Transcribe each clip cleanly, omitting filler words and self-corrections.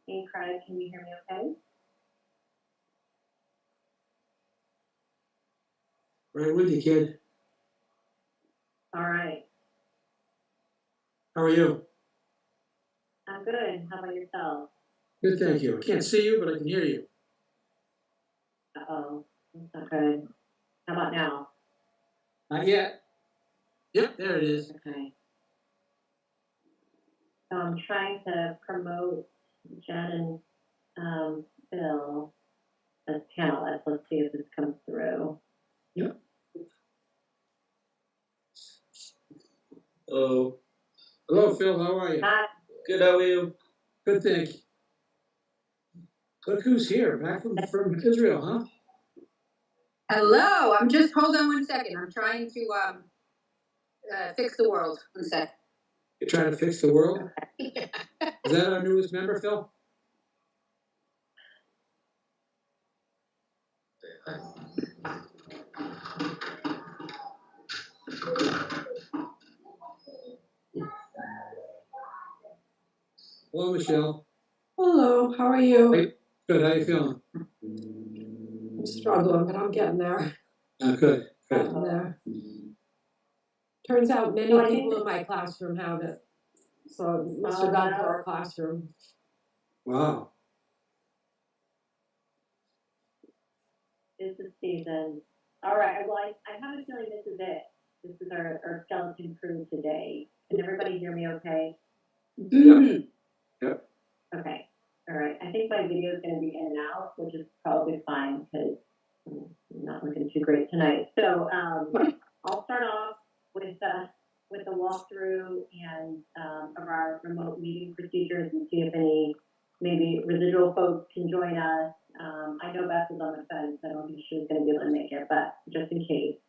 Hey, Craig, can you hear me okay? Right with you, kid. All right. How are you? I'm good. How about yourself? Good, thank you. I can't see you, but I can hear you. Uh-oh. That's not good. How about now? Not yet. Yep, there it is. Okay. So I'm trying to promote Jen and Phil as panelists. Let's see if this comes through. Yep. Hello. Hello, Phil. How are you? Hi. Good, how are you? Good, thank you. Look who's here, back from Israel, huh? Hello, hold on one second. I'm trying to fix the world. One sec. You're trying to fix the world? Is that our newest member, Phil? Hello, Michelle. Hello, how are you? Hey, good, how you feeling? I'm struggling, but I'm getting there. Good, good. Getting there. Turns out many people in my classroom have it. So Mr. God for our classroom. Wow. This is Susan. All right. Well, I have a feeling this is it. This is our skeleton crew today. Can everybody hear me okay? Yep. Yep. Okay. All right. I think my video is going to be in and out, which is probably fine because I'm not looking too great tonight. So I'll start off with the walkthrough and of our remote meeting procedures and see if any maybe residual folks can join us. I know Beth is on the fence. I don't think she was going to be able to make it, but just in case.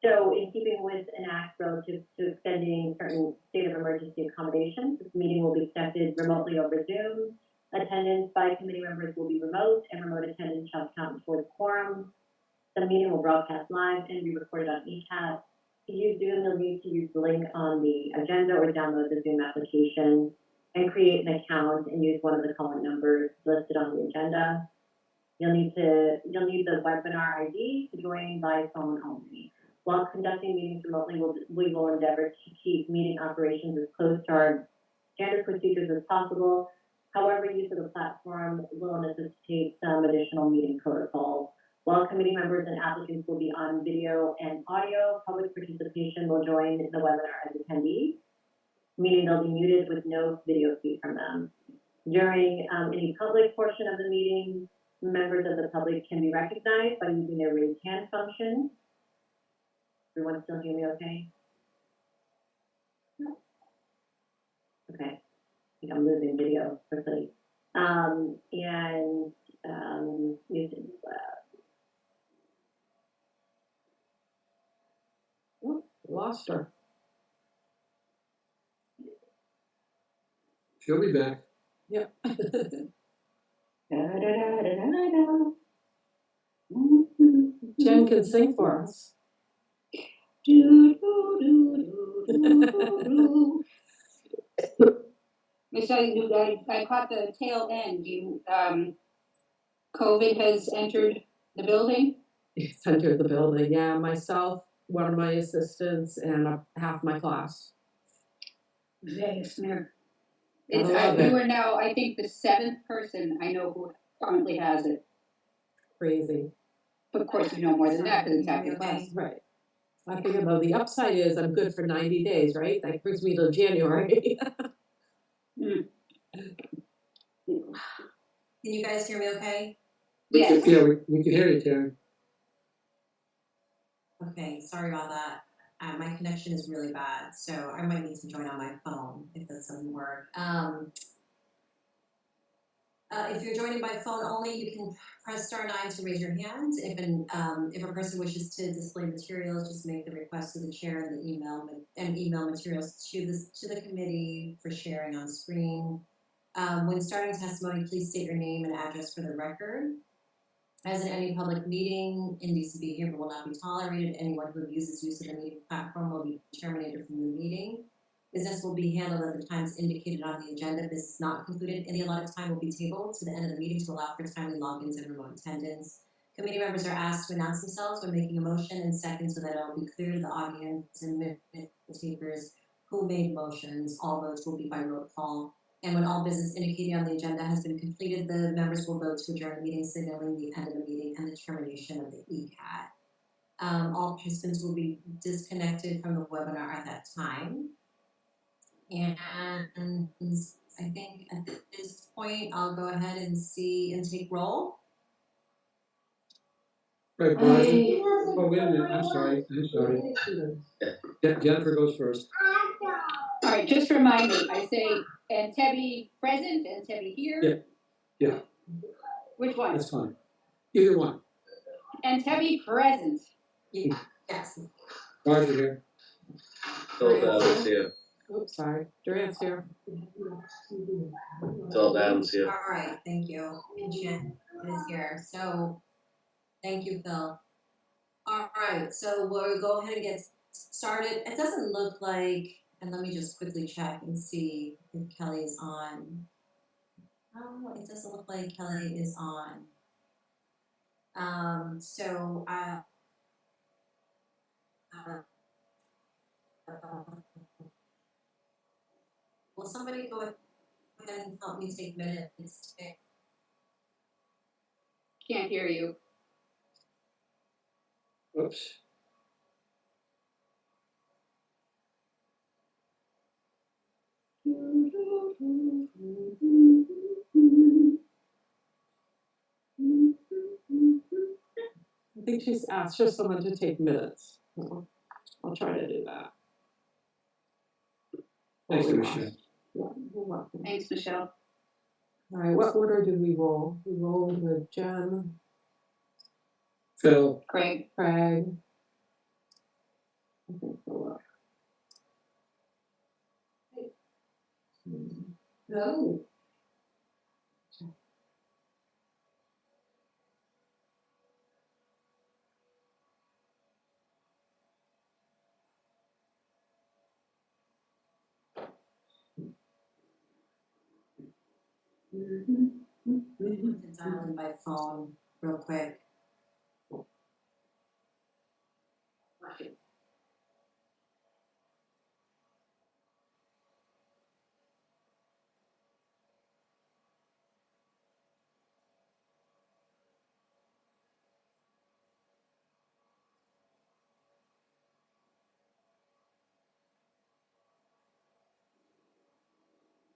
So in keeping with an act relative to extending certain state of emergency accommodations, this meeting will be conducted remotely over Zoom. Attendance by committee members will be remote, and remote attendance shall count towards quorum. The meeting will broadcast live and be recorded on eChat. To use Zoom, you'll need to use the link on the agenda or download the Zoom application and create an account and use one of the call-in numbers listed on the agenda. You'll need the webinar ID to join by phone only. While conducting meetings remotely, we will endeavor to keep meeting operations as close to our standard procedures as possible. However, use of the platform will necessitate some additional meeting protocols. While committee members and applicants will be on video and audio, public participation will join the webinar as attendees, meaning they'll be muted with no video feed from them. During any public portion of the meeting, members of the public can be recognized by using their raised hand function. Everyone still hear me okay? Okay. I think I'm losing video quickly. Using Lost her. She'll be back. Yep. Jen can sing for us. Michelle, I caught the tail end. COVID has entered the building? It's entered the building, yeah. Myself, one of my assistants, and half my class. You it. are now, I think, the 7th person I know who currently has it. Crazy. But of course, you know more than that because it's half your class. Right. I figure though the upside is I'm good for 90 days, right? That brings me to January. Can you guys hear me okay? Yes. Yeah, we can hear you, Karen. Okay, sorry about that. My connection is really bad, so I might need to join on my phone if that doesn't work. If you're joining by phone only, you can press *9 to raise your hand. If a person wishes to display materials, just make the request to the chair and email materials to the committee for sharing on screen. When starting testimony, please state your name and address for the record. As in any public meeting, indecent behavior will not be tolerated. Anyone who abuses use of the meeting platform will be terminated from the meeting. Business will be handled at the times indicated on the agenda. If this is not concluded, any allotted time will be tabled to the end of the meeting to allow for timely logins and remote attendance. Committee members are asked to announce themselves when making a motion and second so that it will be clear to the audience and minute takers who made motions. All votes will be by roll call. And when all business indicated on the agenda has been completed, the members will vote to adjourn the meeting, signaling the end of the meeting and the termination of the ECAT. All participants will be disconnected from the webinar at that time. And I think at this point, I'll go ahead and take roll. Right, Margie. Oh, wait a minute, I'm sorry. Jennifer goes first. All right, just remind me, I say Entebbe present, Entebbe here? Yeah. Which one? That's fine. Either one. Entebbe present. Yes. Margie here. Philip Adams here. Oops, sorry. Durant's here. Philip Adams here. All right, thank you. And Jen is here. So, thank you, Phil. All right, so we'll go ahead and get started. It doesn't look like, and let me just quickly check and see if Kelly is on. Oh, it doesn't look like Kelly is on. Will somebody go ahead and help me take minutes today? Can't hear you. Oops. I think she's asked for someone to take minutes. I'll try to do that. Thanks, Michelle. Yeah, you're welcome. Thanks, Michelle. All right, what order did we roll? We rolled with Jen, Phil. Craig. Craig. I think Philip. No. To dial in by phone real quick.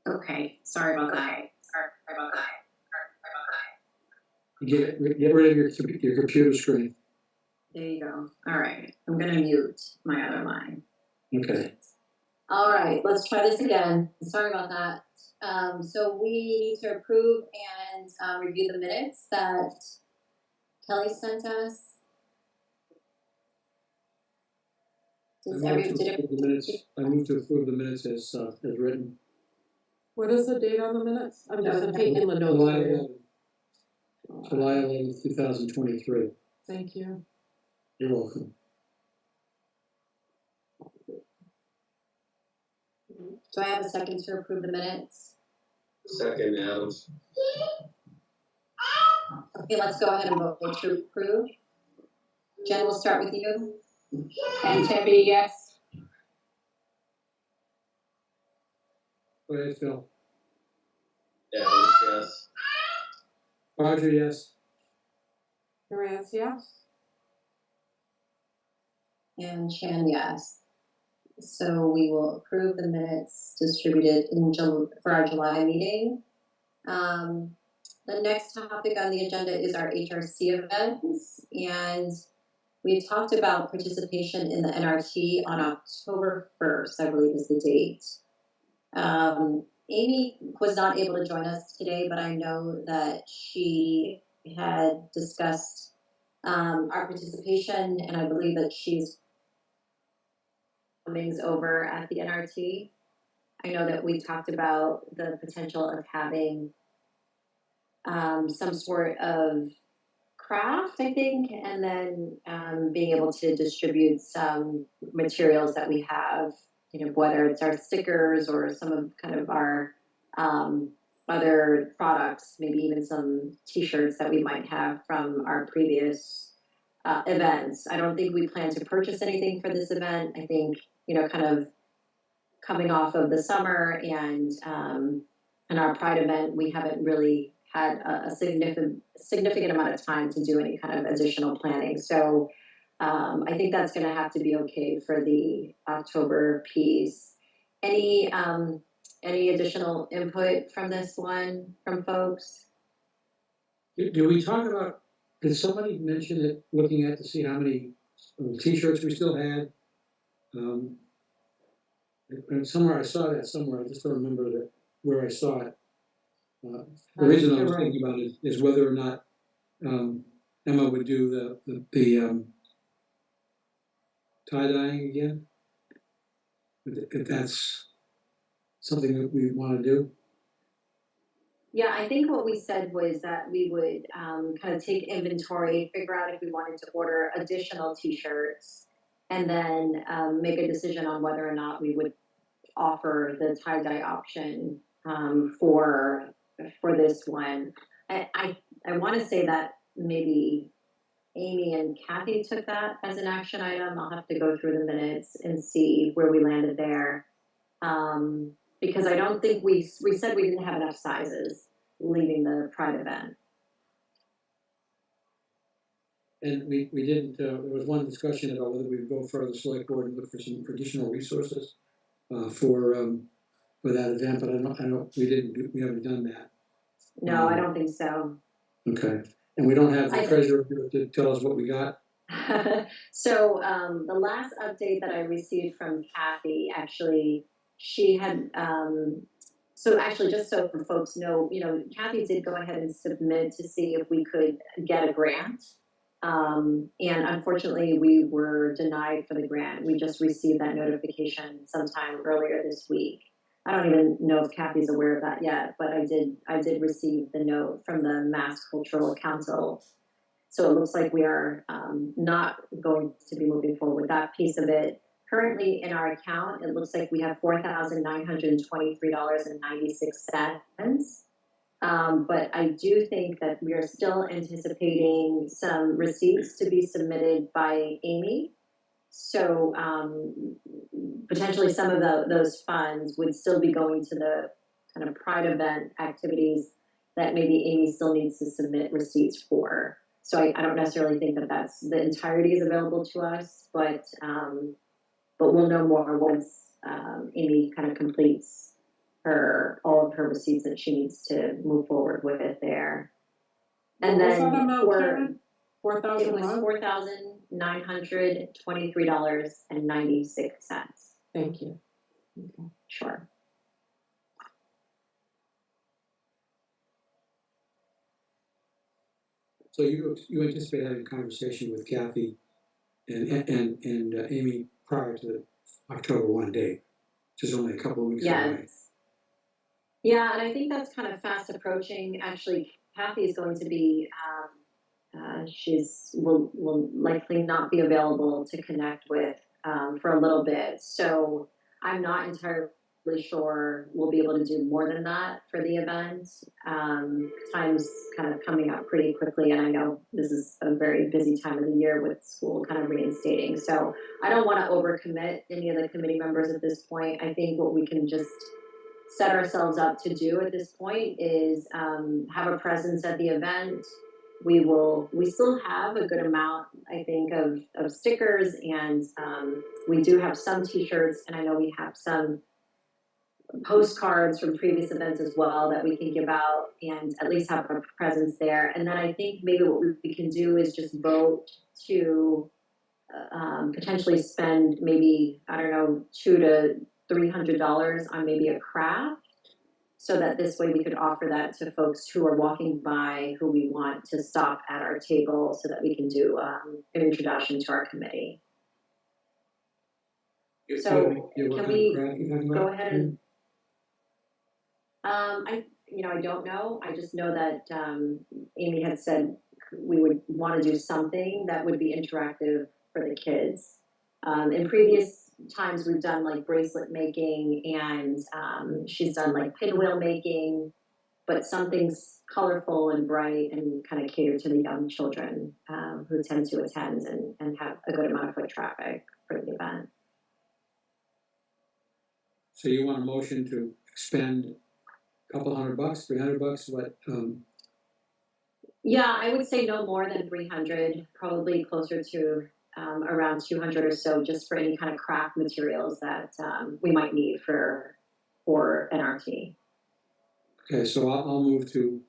Okay, sorry about that. Get rid of your computer screen. There you go. All right, I'm gonna mute my other line. Okay. All right, let's try this again. Sorry about that. So we need to approve and review the minutes that Kelly sent us. I move to approve the minutes as written. What is the date on the minutes? I'm just taking the notes. July for you. 11th, July 11th, 2023. Thank you. You're welcome. Do I have a second to approve the minutes? Second, Adams. Okay, let's go ahead and vote to approve. Jen, we'll start with you. Entebbe, yes. Go ahead, Phil. Adams, yes. Roger, yes. Durant's yes. And Chan, yes. So we will approve the minutes distributed for our July meeting. The next topic on the agenda is our HRC events, and we've talked about participation in the NRT on October 1st, I believe is the date. Amy was not able to join us today, but I know that she had discussed our participation, and I believe that she's coming over at the NRT. I know that we talked about the potential of having some sort of craft, I think, and then being able to distribute some materials that we have whether it's our stickers or some of kind of our other products, maybe even some T-shirts that we might have from our previous events. I don't think we plan to purchase anything for this event. I think, kind of coming off of the summer and our Pride event, we haven't really had a significant amount of time to do any kind of additional planning. So I think that's going to have to be okay for the October piece. Any additional input from this one from folks? Do we talk about, did somebody mention it, looking at to see how many T-shirts we still had? And somewhere I saw that somewhere, I just don't remember where I saw it. The reason I was thinking about it is whether or not Emma would do the tie-dyeing again. If that's something that we want to do. Yeah, I think what we said was that we would kind of take inventory, figure out if we wanted to order additional T-shirts, and then make a decision on whether or not we would offer the tie-dye option for this one. I want to say that maybe Amy and Kathy took that as an action item. I'll have to go through the minutes and see where we landed there. Because I don't think we said we didn't have enough sizes leaving the Pride event. And we didn't, there was one discussion about whether we would go further, select board and look for some additional resources for that event, but we haven't done that. No, I don't think so. Okay. And we don't have the treasurer to tell us what we got? So the last update that I received from Kathy, actually, she had, so actually just so folks know, Kathy did go ahead and submit to see if we could get a grant. And unfortunately, we were denied for the grant. We just received that notification sometime earlier this week. I don't even know if Kathy's aware of that yet, but I did receive the note from the Mass Cultural Council. So it looks like we are not going to be moving forward with that piece of it. Currently in our account, it looks like we have $4,923.96. But I do think that we are still anticipating some receipts to be submitted by Amy. So potentially some of those funds would still be going to the kind of Pride event activities that maybe Amy still needs to submit receipts for. So I don't necessarily think that that's the entirety is available to us, but we'll know more once Amy kind of completes all of her receipts that she needs to move forward with it there. And What was then that amount, Karen? it was $4,923.96. Thank you. Okay. Sure. So you anticipate having a conversation with Kathy and Amy prior to the October 1 date, which is only a couple of weeks away. Yeah, and I think that's kind of fast approaching. Actually, Kathy is going to be, will likely not be available to connect with for a little bit. So I'm not entirely sure we'll be able to do more than that for the event. Time's kind of coming up pretty quickly, and I know this is a very busy time of the year with school kind of reinstating. So I don't want to overcommit any of the committee members at this point. I think what we can just set ourselves up to do at this point is have a presence at the event. We still have a good amount, I think, of stickers, and we do have some T-shirts, and I know we have some postcards from previous events as well that we can give out and at least have a presence there. And then I think maybe what we can do is just vote to potentially spend maybe, I don't know, $200 to $300 on maybe a craft, so that this way we could offer that to folks who are walking by who we want to stop at our table so that we can do an introduction to our committee. So can we go ahead and I don't know. I just know that Amy had said we would want to do something that would be interactive for the kids. In previous times we've done like bracelet making and, she's done like pinwheel making, but something's colorful and bright and kind of catered to the young children, who tend to attend and have a good amount of foot traffic for the event. So you want a motion to expend a couple $100, $300, what, Yeah, I would say no more than 300, probably closer to around 200 or so, just for any kind of craft materials that we might need for NRT. okay, so I'll move to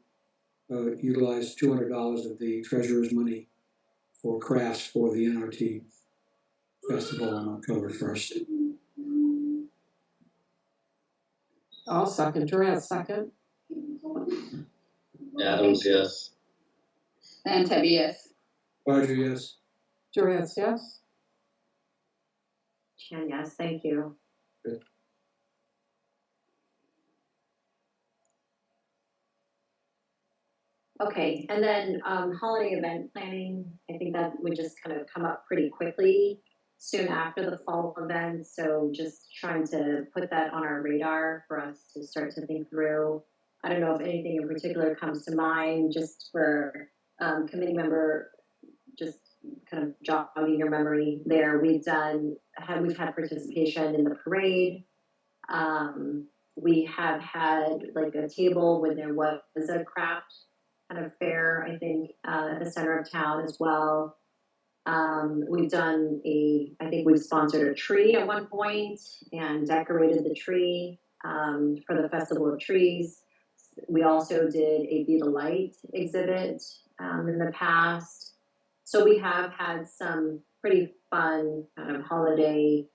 utilize $200 of the treasurer's money for crafts for the NRT festival on October 1st. I'll second, Durant second. Adams, yes. And Tebby, yes. Barger, yes. Durant, yes. Chan, yes, thank you. Good. Okay, and then holiday event planning, I think that would just kind of come up pretty quickly soon after the fall event. So just trying to put that on our radar for us to start to think through. I don't know if anything in particular comes to mind just for committee member, just kind of jogging your memory there. We've had participation in the parade. We have had like a table when there was a craft kind of fair, I think, at the center of town as well. We've done I think we've sponsored a tree at one point and decorated the tree for the Festival of Trees. We also did a Be the Light exhibit in the past. So we have had some pretty fun kind of holiday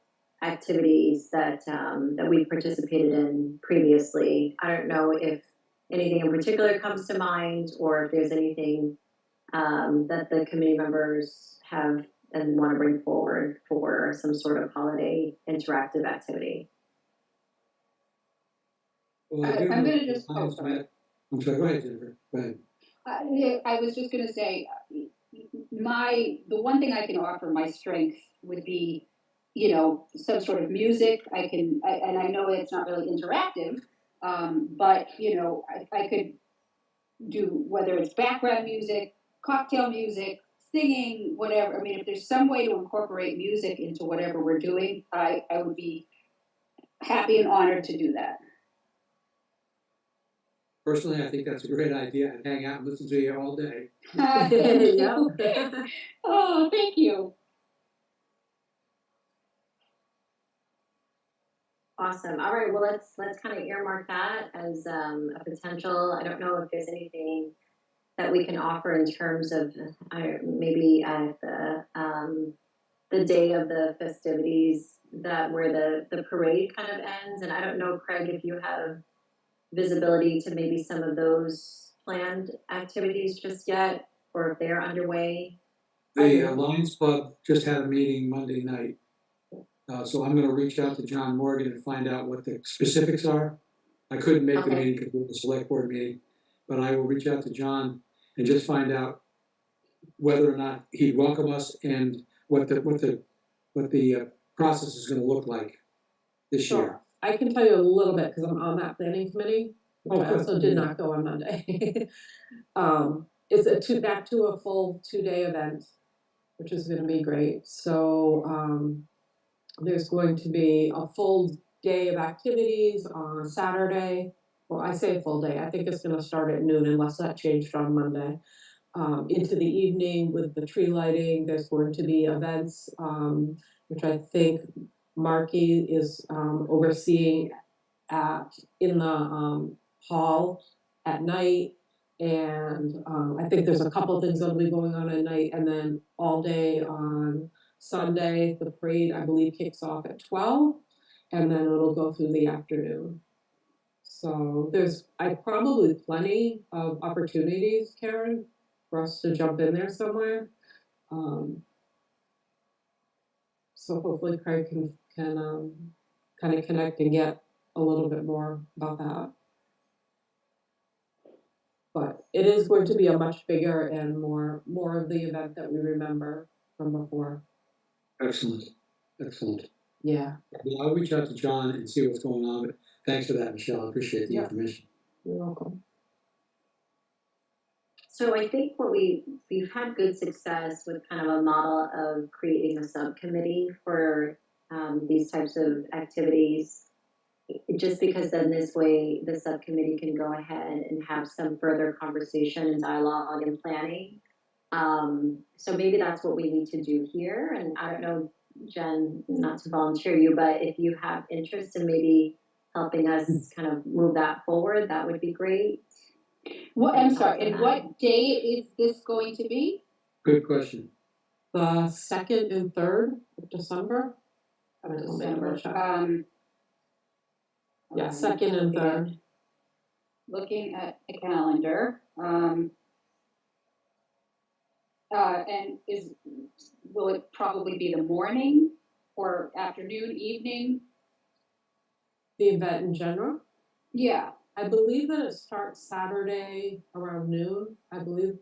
activities that we participated in previously. I don't know if anything in particular comes to mind, or if there's anything that the committee members have and want to bring forward for some sort of holiday interactive activity. Well, I'm gonna just, oh, sorry. I'm sorry, go ahead, Jennifer, go ahead. I was just gonna say, the one thing I can offer, my strength would be, some sort of music. And I know it's not really interactive, but, I could do, whether it's background music, cocktail music, singing, whatever. I mean, if there's some way to incorporate music into whatever we're doing, I would be happy and honored to do that. Personally, I think that's a great idea. I'd hang out and listen to you all day. Thank Yeah. you. Oh, thank you. Awesome. All right. Well, let's kind of earmark that as a potential. I don't know if there's anything that we can offer in terms of maybe at the day of the festivities where the parade kind of ends. And I don't know, Craig, if you have visibility to maybe some of those planned activities just yet, or if they're underway. The Lions Club just had a meeting Monday night. So I'm gonna reach out to John Morgan and find out what the specifics are. I couldn't make the Okay. meeting because it was a select board meeting, but I will reach out to John and just find out whether or not he'd welcome us and what the process is gonna look like this year. Sure. I can tell you a little bit because I'm on that planning committee, which I Okay. also did not go on Monday. It's back to a full 2-day event, which is going to be great. So there's going to be a full day of activities on Saturday. Well, I say a full day. I think it's going to start at noon unless that changed on Monday. Into the evening with the tree lighting, there's going to be events, which I think Marky is overseeing in the hall at night. And I think there's a couple of things that'll be going on at night, and then all day on Sunday, the parade, I believe, kicks off at 12, and then it'll go through the afternoon. So there's probably plenty of opportunities, Karen, for us to jump in there somewhere. So hopefully Craig can kind of connect and get a little bit more about that. But it is going to be a much bigger and more of the event that we remember from before. Excellent, excellent. Yeah, I'll reach out to John and see what's going on, but thanks for that, Michelle, I appreciate the Yeah. information. you're welcome. So I think we've had good success with kind of a model of creating a subcommittee for these types of activities. Just because then this way the subcommittee can go ahead and have some further conversation and dialogue and planning. So maybe that's what we need to do here. And I don't know, Jen, not to volunteer you, but if you have interest in maybe helping us kind of move that forward, that would be great. What, I'm sorry, and what day is this going to be? Good question. The 2nd and 3rd of December? I don't know, maybe December. I'll check. Yeah, 2nd and 3rd. Looking at a calendar, and will it probably be the morning or afternoon, evening? The event in general? Yeah, I believe that it starts Saturday around noon. I believe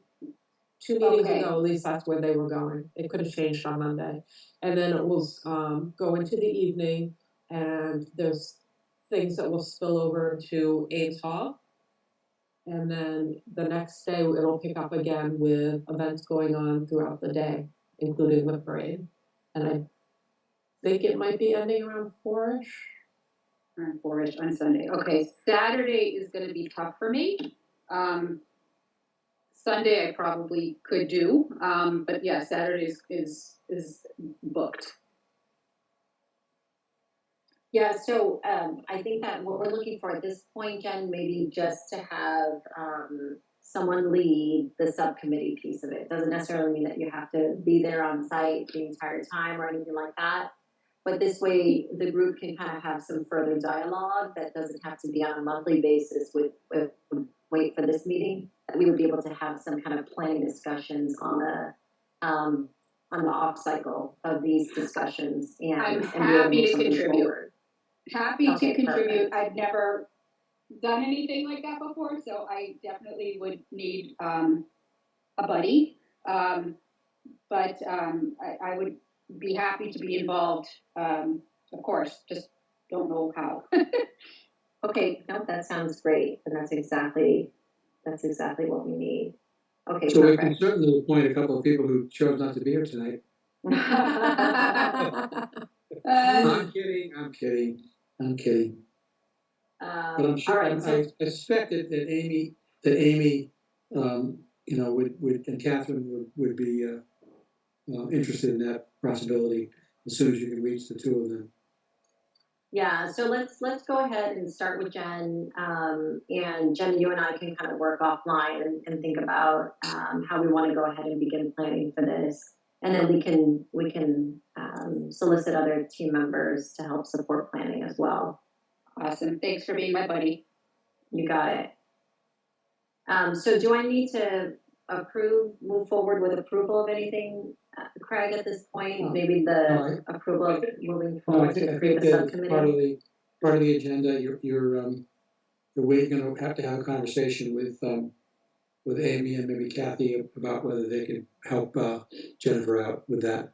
2 meetings Okay. ago, at least that's where they were going. It could have changed on Monday. And then it will go into the evening, and there's things that will spill over to Ames Hall. And then the next day, it'll pick up again with events going on throughout the day, including the parade. And I think it might be ending around 4-ish. around 4-ish on Sunday. Okay, Saturday is gonna be tough for me. Sunday I probably could do, but yeah, Saturday is booked. Yeah, so I think that what we're looking for at this point, Jen, maybe just to have someone lead the subcommittee piece of it. Doesn't necessarily mean that you have to be there on site the entire time or anything like that. But this way, the group can kind of have some further dialogue that doesn't have to be on a monthly basis with wait for this meeting. That we would be able to have some kind of planning discussions on the off cycle of these discussions and I'm and be able happy move to something contribute. forward. Happy Okay, to contribute. perfect. I've never done anything like that before, so I definitely would need a buddy. But I would be happy to be involved. Of course, just don't know how. Okay, no, that sounds great, and that's exactly what we need. Okay, So we can perfect. certainly appoint a couple of people who chose not to be here tonight. I'm kidding, I'm kidding, I'm kidding. But I'm All sure, right, so I suspect that Amy, you know, would, and Catherine would be, interested in that possibility as soon as you can reach the two of them. yeah, so let's go ahead and start with Jen. And Jen, you and I can kind of work offline and think about how we want to go ahead and begin planning for this. And then we can solicit other team members to help support planning as well. Awesome. Thanks for being my buddy. You got it. So do I need to move forward with approval of anything, Craig, at this point? No. Maybe No, the approval of moving No, I forward think, to I create think the that subcommittee? part of the agenda, you're gonna have to have a conversation with Amy and maybe Kathy about whether they could help, Jennifer out with that.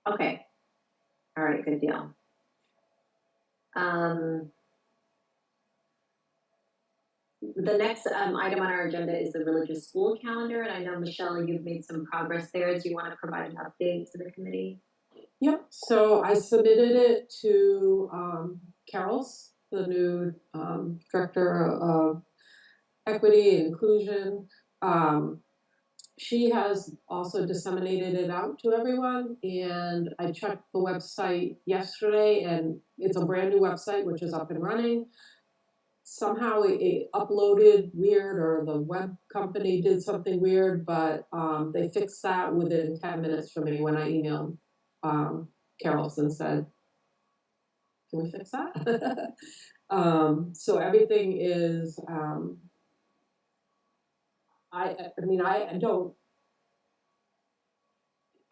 Okay. All right, good deal. The next item on our agenda is the religious school calendar, and I know, Michelle, you've made some progress there. Do you want to provide an update to the committee? Yep, so I submitted it to Carol's, the new director of equity and inclusion. She has also disseminated it out to everyone, and I checked the website yesterday, and it's a brand new website which is up and running. Somehow it uploaded weird, or the web company did something weird, but they fixed that within 10 minutes for me when I emailed Carol's and said, can we fix that? So everything is, I mean, I don't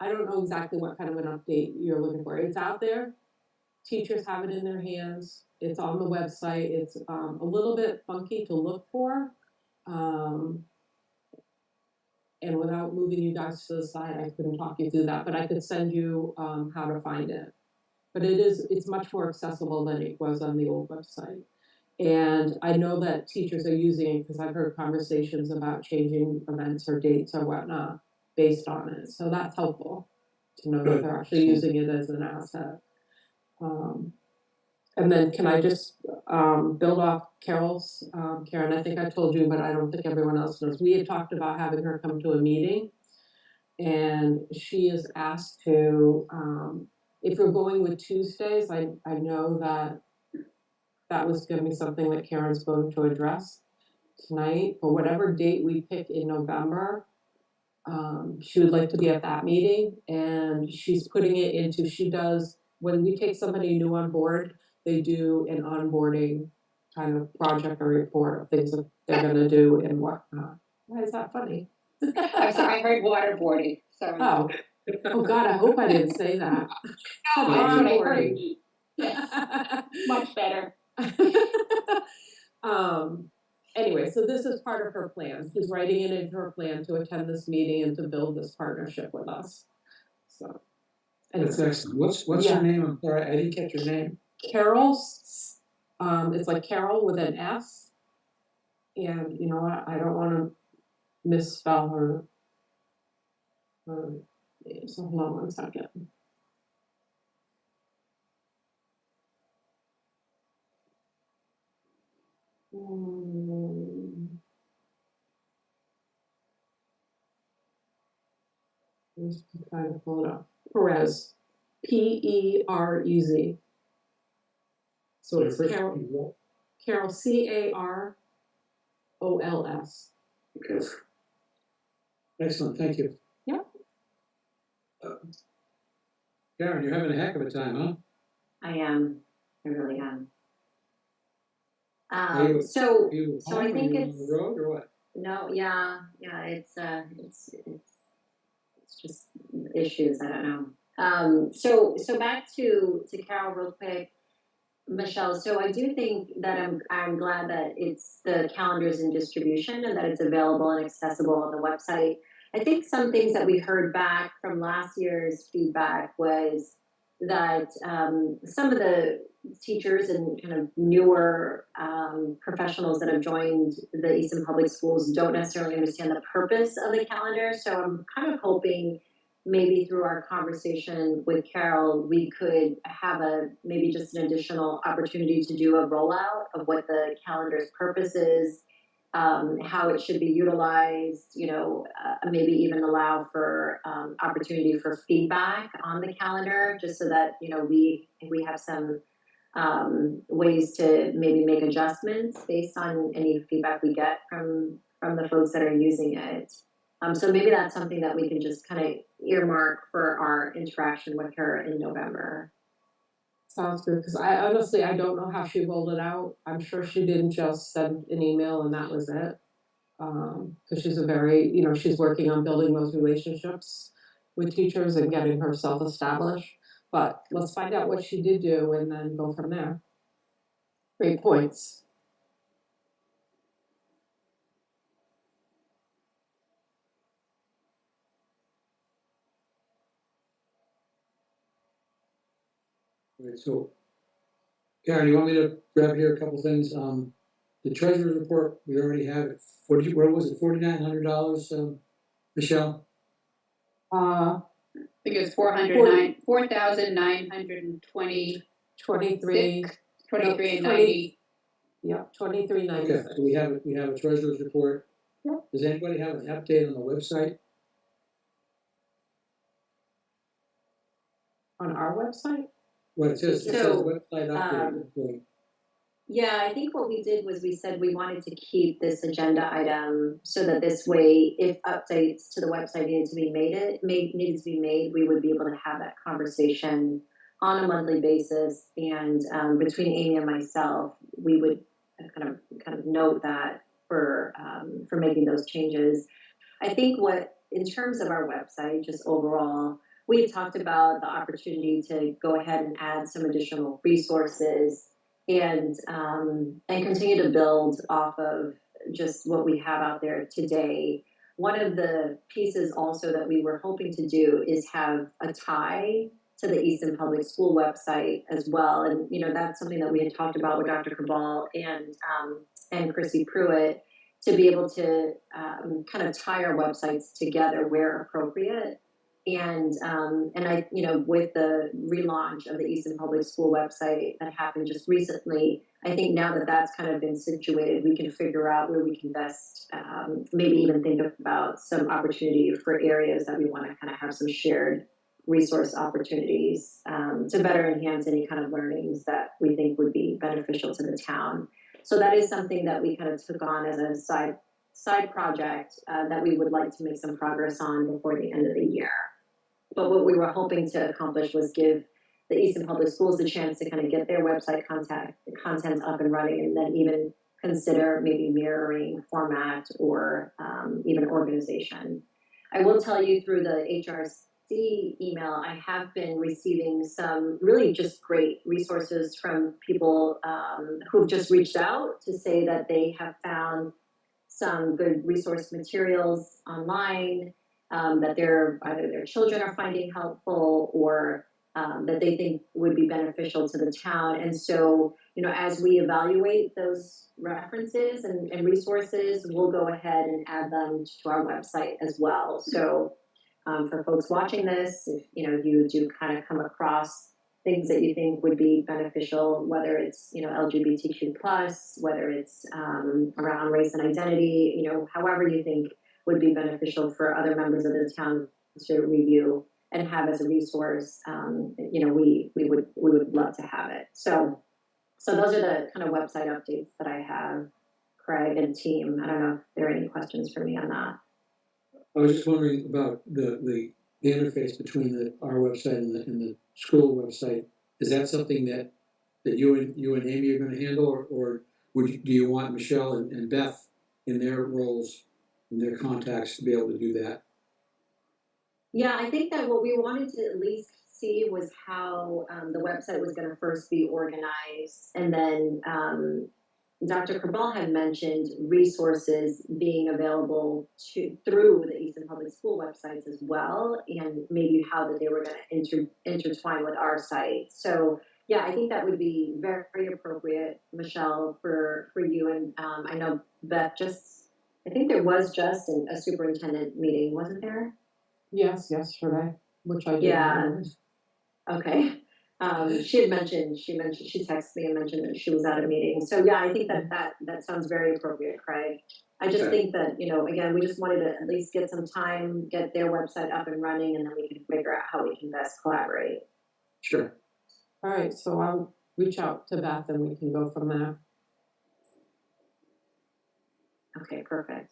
know exactly what kind of an update you're looking for. It's out there. Teachers have it in their hands. It's on the website. It's a little bit funky to look for. And without moving you guys to the side, I couldn't talk you through that, but I could send you how to find it. but it's much more accessible than it was on the old website. And I know that teachers are using it because I've heard conversations about changing events or dates or whatnot based on it. So that's helpful to know that Good. they're actually using it as an asset. And then can I just build off Carol's, Karen, I think I told you, but I don't think everyone else knows. We had talked about having her come to a meeting, and she is asked to, if we're going with Tuesdays, I know that was gonna be something that Karen's going to address tonight, but whatever date we pick in November, she would like to be at that meeting, and she's putting it into, she does, when we take somebody new on board, they do an onboarding kind of project or report of things that they're gonna do and whatnot. Why is that funny? I'm sorry, I heard waterboarding, sorry. Oh God, I hope I didn't say that. That's what I heard. Onboarding. Much better. Anyway, so this is part of her plan. She's writing it into her plan to attend this meeting and to build this partnership with us. So. That's Anyway, excellent. What's your name? I'm sorry, I didn't catch your name. Carol's, it's like Carol with an S. And you know what, I don't wanna misspell her name, so hold on one second. Just trying to pull it up. Perez, Perez. So it's Carol, Carols. Okay. Excellent, thank you. Yeah. Karen, you're having a heck of a time, huh? I am, I really am. Are you- So Are you So I home or think you on it's- the road or what? no, yeah, it's just issues, I don't know. So back to Carol real quick, Michelle. So I do think that I'm glad that it's the calendars in distribution and that it's available and accessible on the website. I think some things that we heard back from last year's feedback was that some of the teachers and kind of newer professionals that have joined the Easton Public Schools don't necessarily understand the purpose of the calendar. So I'm kind of hoping maybe through our conversation with Carol, we could have maybe just an additional opportunity to do a rollout of what the calendar's purpose is, how it should be utilized, maybe even allow for opportunity for feedback on the calendar, just so that, we have some ways to maybe make adjustments based on any feedback we get from the folks that are using it. So maybe that's something that we can just kind of earmark for our interaction with her in November. Sounds good, because I honestly, I don't know how she rolled it out. I'm sure she didn't just send an email and that was it. Because she's she's working on building those relationships with teachers and getting herself established. But let's find out what she did do and then go from there. Great points. All right, so Karen, you want me to grab here a couple things? The treasurer's report, we already have it. Where was it, $4,900, Michelle? I think it's 4,920. 23. 23 and 90. Yep, 23.96. Okay, so we have a treasurer's report. Yep. Does anybody have an update on the website? On our website? What it says website update. Yeah, I think what we did was we said we wanted to keep this agenda item so that this way, if updates to the website needed to be made, we would be able to have that conversation on a monthly basis. And between Amy and myself, we would kind of note that for making those changes. I think in terms of our website, just overall, we had talked about the opportunity to go ahead and add some additional resources and continue to build off of just what we have out there today. One of the pieces also that we were hoping to do is have a tie to the Easton Public School website as well. And, you know, that's something that we had talked about with Dr. Cabal and Chrissy Pruitt, to be able to kind of tie our websites together where appropriate. And I, you know, with the relaunch of the Easton Public School website that happened just recently, I think now that that's kind of been situated, we can figure out where we can best, maybe even think about some opportunity for areas that we want to kind of have some shared resource opportunities to better enhance any kind of learnings that we think would be beneficial to the town. So that is something that we kind of took on as a side project that we would like to make some progress on before the end of the year. But what we were hoping to accomplish was give the Easton Public Schools the chance to kind of get their website content up and running, and then even consider maybe mirroring format or even organization. I will tell you, through the HRC email, I have been receiving some really just great resources from people who've just reached out to say that they have found some good resource materials online that either their children are finding helpful, or that they think would be beneficial to the town. And so, you know, as we evaluate those references and resources, we'll go ahead and add them to our website as well. So for folks watching this, if you know, you do kind of come across things that you think would be beneficial, whether it's, you know, LGBTQ+, whether it's around race and identity, you know, however you think would be beneficial for other members of the town to review and have as a resource, you know, we would love to have it. So those are the kind of website updates that I have, Craig and team. I don't know if there are any questions for me on that. I was just wondering about the interface between our website and the school website. Is that something that you and Amy are going to handle, or do you want Michelle and Beth in their roles, in their contacts, to be able to do that? Yeah, I think that what we wanted to at least see was how the website was going to first be organized, and then Dr. Cabal had mentioned resources being available through the Easton Public School websites as well, and maybe how that they were going to intertwine with our site. So yeah, I think that would be very, very appropriate, Michelle, for you. And I know Beth I think there was just a superintendent meeting, wasn't there? Yes, yesterday, which I did. Yeah. Okay. She texted me and mentioned that she was at a meeting. So yeah, I think that sounds very appropriate, Craig. I just think that, you know, again, we just wanted to at least get some time, get their website up and running, and then we can figure out how we can best collaborate. Sure. All right, so I'll reach out to Beth and we can go from there. Okay, perfect.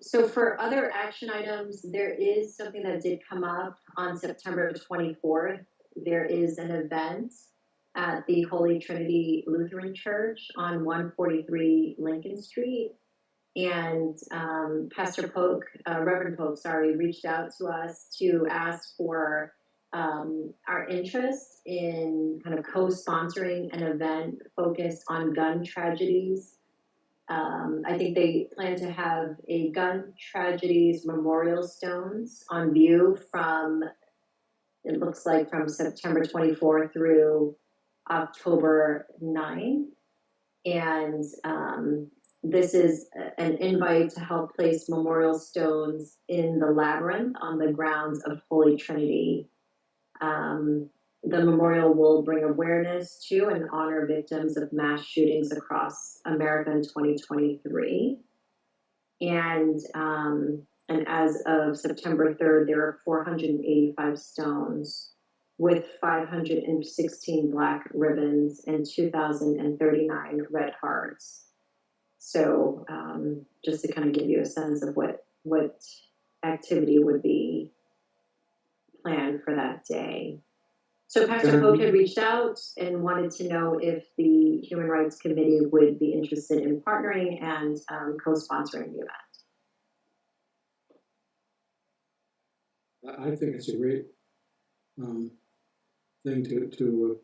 So for other action items, there is something that did come up on September 24th. There is an event at the Holy Trinity Lutheran Church on 143 Lincoln Street. And Pastor Polk, Reverend Polk, reached out to us to ask for our interest in kind of co-sponsoring an event focused on gun tragedies. I think they plan to have a gun tragedies memorial stones on view from, it looks like, from September 24 through October 9. And this is an invite to help place memorial stones in the labyrinth on the grounds of Holy Trinity. The memorial will bring awareness to and honor victims of mass shootings across America in 2023. And as of September 3rd, there are 485 stones with 516 black ribbons and 2,039 red hearts. So just to kind of give you a sense of what activity would be planned for that day. So Pastor Polk had reached out and wanted to know if the Human Rights Committee would be interested in partnering and co-sponsoring the event. I think it's a great thing to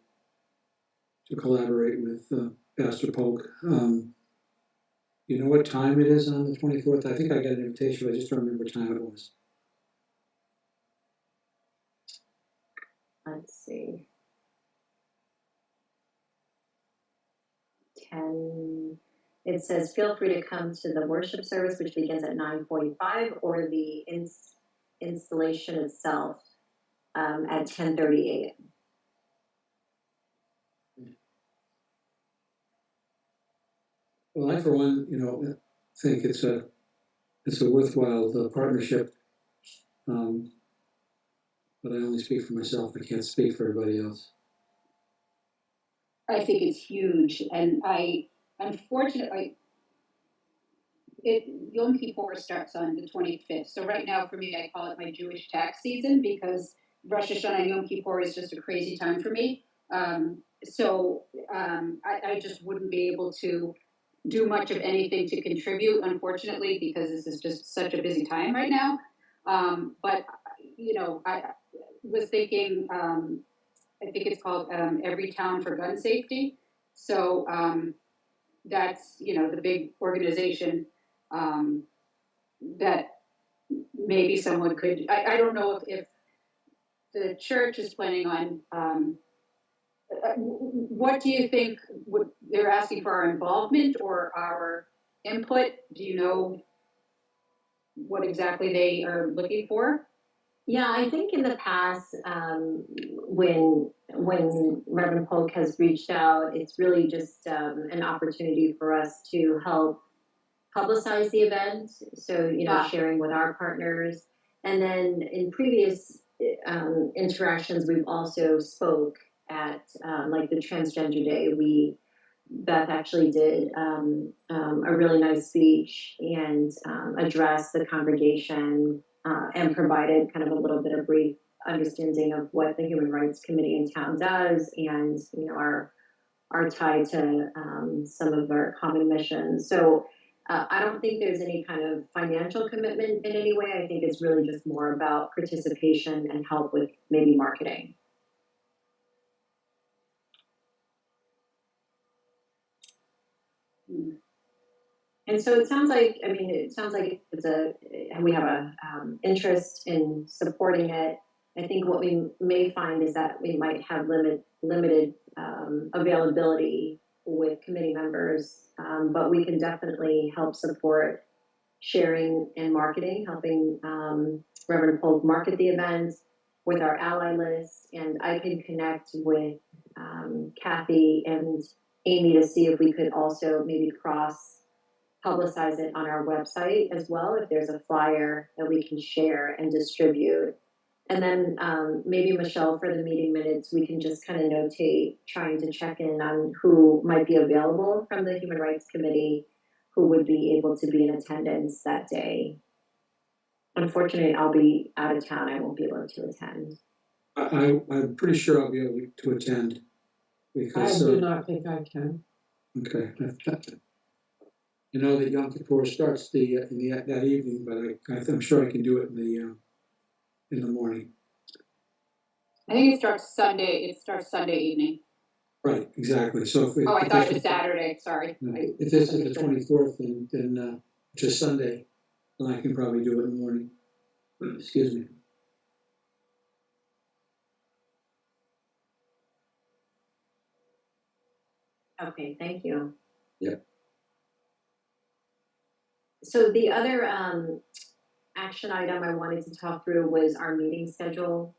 collaborate with Pastor Polk. You know what time it is on the 24th? I think I got an invitation, but I just don't remember what time it was. let's see. 10, it says, feel free to come to the worship service, which begins at 9:45, or the installation itself at 10:30 a.m. Well, I, for one, think it's a worthwhile partnership. But I only speak for myself. I can't speak for everybody else. I think it's huge, and unfortunately, Yom Kippur starts on the 25th. So right now, for me, I call it my Jewish tax season because Rosh Hashanah and Yom Kippur is just a crazy time for me. I just wouldn't be able to do much of anything to contribute, unfortunately, because this is just such a busy time right now. But I was thinking, I think it's called Every Town for Gun Safety. So that's the big organization that maybe someone could. I don't know if the church is planning on. What do you think? They're asking for our involvement or our input? Do you know what exactly they are looking for? Yeah, I think in the past, when Reverend Polk has reached out, it's really just an opportunity for us to help publicize the event. So, sharing with our partners. And then in previous interactions, we've also spoke at like the Transgender Day. Beth actually did a really nice speech and addressed the congregation and provided kind of a little bit of brief understanding of what the Human Rights Committee in town does and our tie to some of our common missions. So I don't think there's any kind of financial commitment in any way. I think it's really just more about participation and help with maybe marketing. And so it sounds like, we have a interest in supporting it. I think what we may find is that we might have limited availability with committee members, but we can definitely help support sharing and marketing, helping Reverend Polk market the event with our ally list, and I can connect with Kathy and Amy to see if we could also maybe publicize it on our website as well, if there's a flyer that we can share and distribute. And then maybe Michelle, for the meeting minutes, we can just kind of notate, trying to check in on who might be available from the Human Rights Committee, who would be able to be in attendance that day. Unfortunately, I'll be out of town. I won't be able to attend. I'm pretty sure I'll be able to attend because I do not think I can. Okay. You know that Yom Kippur starts that evening, but I'm sure I can do it in the morning. I think it starts Sunday. It starts Sunday evening. Right, exactly. So I thought it was Saturday. Sorry. If this is the 24th, then which is Sunday, then I can probably do it in the morning. Excuse me. Okay, thank you. Yep. So the other action item I wanted to talk through was our meeting schedule.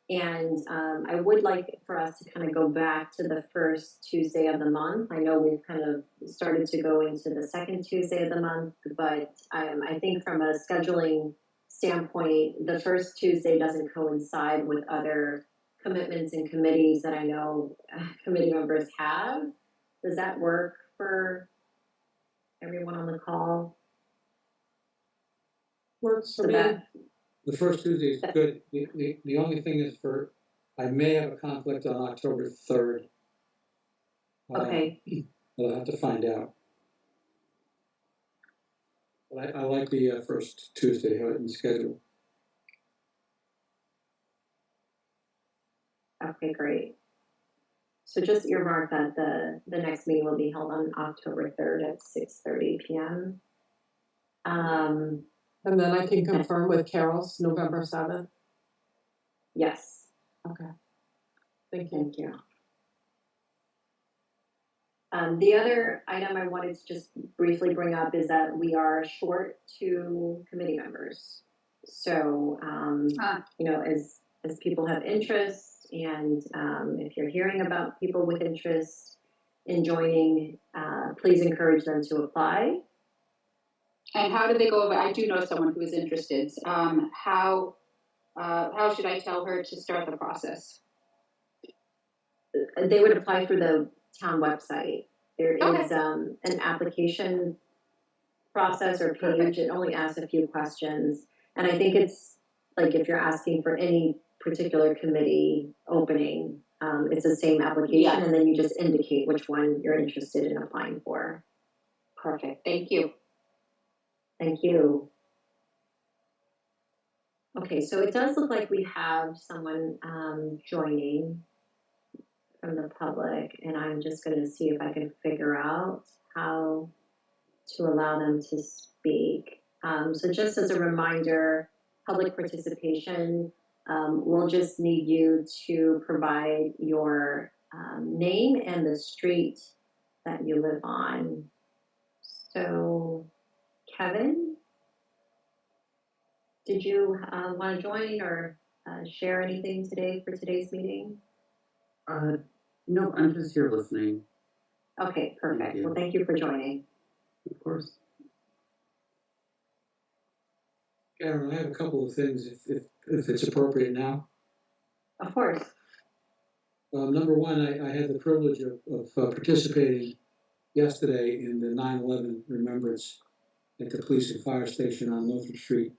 And I would like for us to kind of go back to the first Tuesday of the month. I know we've kind of started to go into the second Tuesday of the month, but I think from a scheduling standpoint, the first Tuesday doesn't coincide with other commitments and committees that I know committee members have. Does that work for everyone on the call? Works for So me. The first Tuesday is good. The only thing is I may have a conflict on October 3rd. Okay. But I'll have to find out. But I like the first Tuesday in the schedule. Okay, great. So just earmark that the next meeting will be held on October 3rd at 6:30 p.m. And then I can confirm with Carol's November 7th. Yes. Okay. Thank you. Thank you. The other item I wanted to just briefly bring up is that we are short 2 committee members. So, you know, as people have interest and, if you're hearing about people with interest in joining, please encourage them to apply. And how do they go about, I do know someone who is interested, how should I tell her to start the process? They would apply through the town website. There Okay. is, an application process or page. It only asks a few questions. And I think it's like if you're asking for any particular committee opening, it's the same application, Yeah. and then you just indicate which one you're interested in applying for. Perfect, thank you. Thank you. Okay, so it does look like we have someone joining from the public, and I'm just going to see if I can figure out how to allow them to speak. So just as a reminder, public participation, we'll just need you to provide your name and the street that you live on. So, Kevin, did you want to join or share anything today for today's meeting? No, I'm just here listening, Okay, perfect. Thank you. Well, thank you for joining. of course. Karen, I have a couple of things if it's appropriate now. Of course. Number one, I had the privilege of participating yesterday in the 9/11 remembrance at the police and fire station on Lothrop Street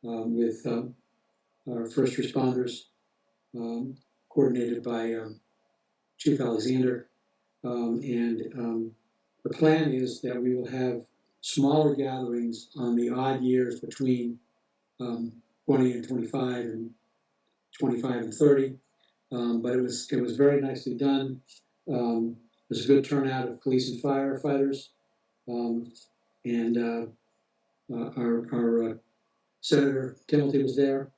with our first responders, coordinated by Chief Alexander. The plan is that we will have smaller gatherings on the odd years between 20 and 25 and 25 and 30. But it was very nicely done. There's a good turnout of police and firefighters. Our Senator Timothy was there.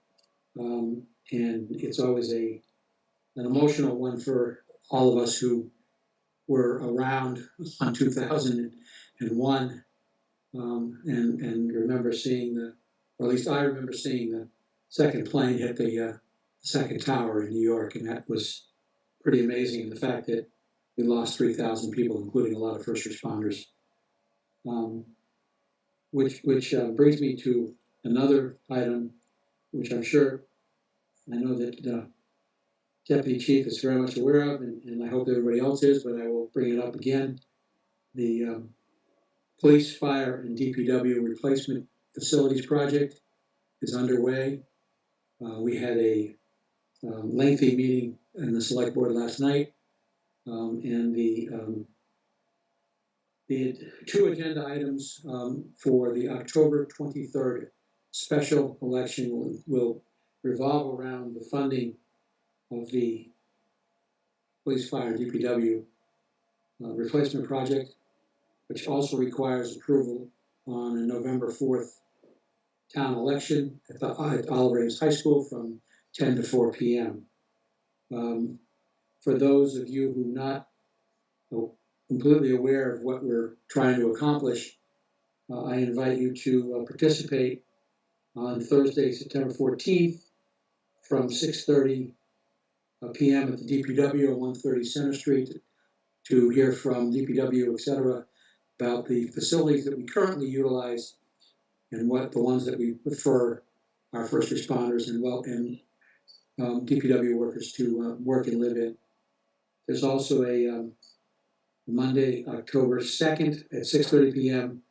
And it's always an emotional one for all of us who were around on 2001 and remember seeing or at least I remember seeing the second plane hit the second tower in New York, and that was pretty amazing. The fact that we lost 3,000 people, including a lot of first responders, which brings me to another item, which I'm sure I know that Deputy Chief is very much aware of, and I hope everybody else is, but I will bring it up again. The police, fire, and DPW replacement facilities project is underway. We had a lengthy meeting in the select board last night, and the 2 agenda items for the October 23rd special election will revolve around the funding of the police, fire, and DPW replacement project, which also requires approval on a November 4th town election at Oliver Ames High School from 10 to 4 p.m. For those of you who are not completely aware of what we're trying to accomplish, I invite you to participate on Thursday, September 14th from 6:30 p.m. at the DPW on 130 Center Street to hear from DPW, et cetera, about the facilities that we currently utilize and what the ones that we prefer our first responders and DPW workers to work and live in. There's also a Monday, October 2nd at 6:30 p.m.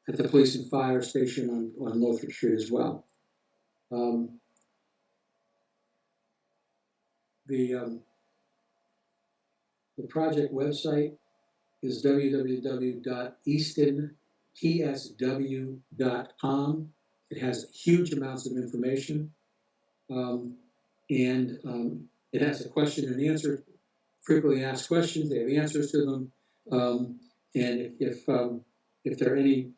at the police and fire station on Lothrop Street as well. The project website is www.eastontsw.com. It has huge amounts of information, and it has a question and answer, frequently asked questions. They have answers to them, and if there are any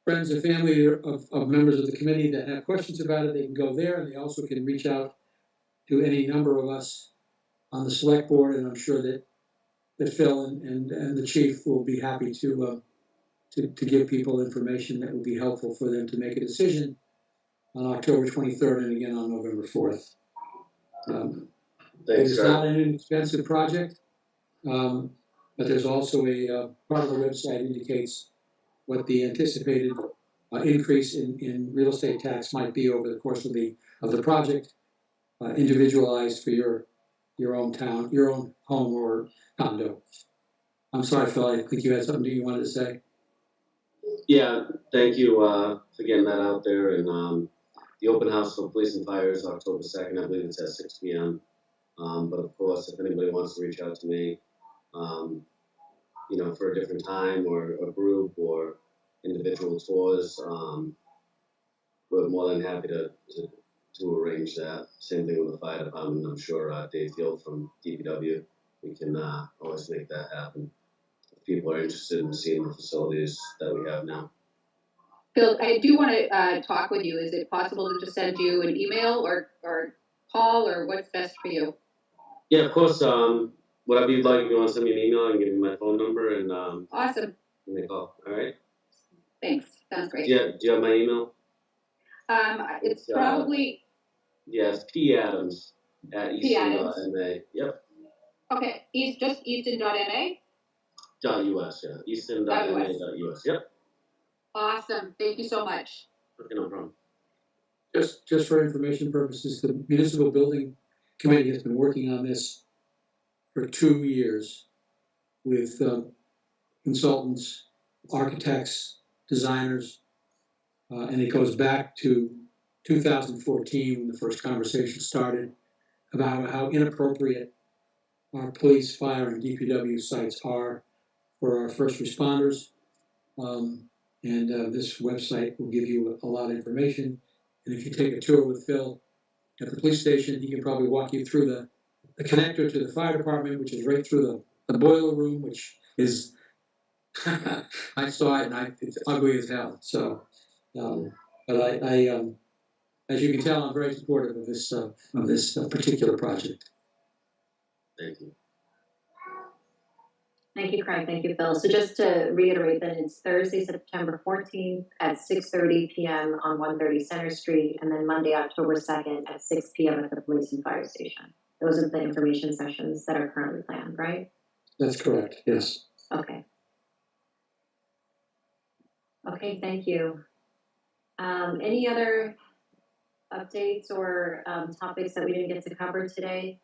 friends or family of members of the committee that have questions about it, they can go there, and they also can reach out to any number of us on the select board, and I'm sure that Phil and the chief will be happy to give people information that will be helpful for them to make a decision on October 23rd and again on November 4th. Thanks, It's not an inexpensive project, but there's also a part of the website indicates what the anticipated increase in real estate tax might be over the course of the project, individualized for your own town, your own home or condo. I'm sorry, Phil, I think you had something you wanted to say. Yeah, thank you for getting that out there. And the open house for police and fire is October 2nd. I believe it's at 6 p.m. But of course, if anybody wants to reach out to me, for a different time or a group or individual tours, we're more than happy to arrange that. Same thing with the fire department. I'm sure Dave Field from DPW, we can always make that happen. If people are interested in seeing the facilities that we have now. Phil, I do want to talk with you. Is it possible to just send you an email or call, or what's best for you? Yeah, of course. Whatever you'd like, if you want to send me an email, I can give you my phone number and Awesome. give me a call. All right. Thanks. Sounds great. Do you have my email? It's probably. Yes, P Adams at Easton.ma. Yep. Okay. Just Easton.ma. .us. Yeah. Easton.ma.us. Yep. Awesome. Thank you so much. Okay, no problem. Just for information purposes, the Municipal Building Committee has been working on this for 2 years with consultants, architects, designers, and it goes back to 2014 when the first conversation started about how inappropriate our police, fire, and DPW sites are for our first responders. This website will give you a lot of information. And if you take a tour with Phil at the police station, he can probably walk you through the connector to the fire department, which is right through the boiler room, which is, I saw it and it's ugly as hell. So, but I as you can tell, I'm very supportive of this particular project. Thank you. Thank you, Craig. Thank you, Phil. So just to reiterate, then it's Thursday, September 14th at 6:30 p.m. on 130 Center Street, and then Monday, October 2nd at 6 p.m. at the police and fire station. Those are the information sessions that are currently planned, right? That's correct. Yes. Okay. Okay, thank you. Any other updates or topics that we didn't get to cover today?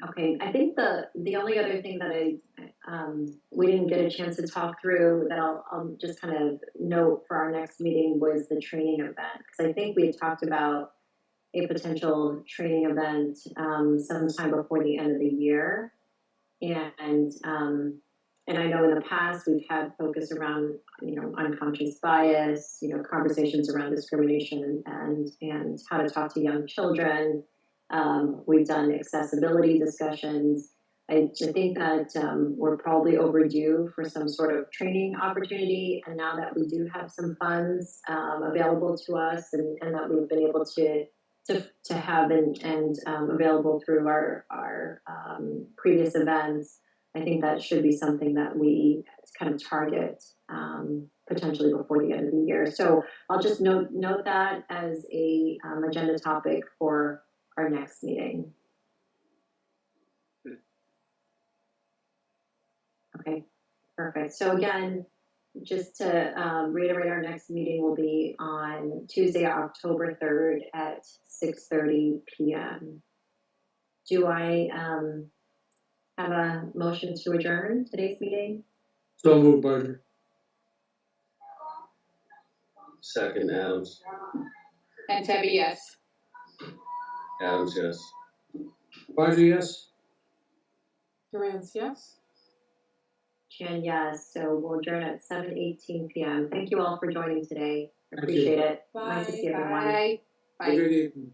Okay, I think the only other thing that we didn't get a chance to talk through that I'll just kind of note for our next meeting was the training event, because I think we had talked about a potential training event sometime before the end of the year, and I know in the past we've had focus around unconscious bias, conversations around discrimination and how to talk to young children. We've done accessibility discussions. I think that we're probably overdue for some sort of training opportunity. And now that we do have some funds available to us and that we've been able to have and available through our previous events, I think that should be something that we kind of target potentially before the end of the year. So I'll just note that as a agenda topic for our next meeting. Okay, perfect. So again, just to reiterate, our next meeting will be on Tuesday, October 3rd at 6:30 p.m. Do I have a motion to adjourn today's meeting? So moved, Barger. Second, Adams. And Tebby, yes. Adams, yes. Barger, yes. Durance, yes. Chan, yes. So we'll adjourn at 7:18 p.m. Thank you all for joining today. Thank Appreciate you. it. Nice to see everyone. Bye. Have a Bye. good evening.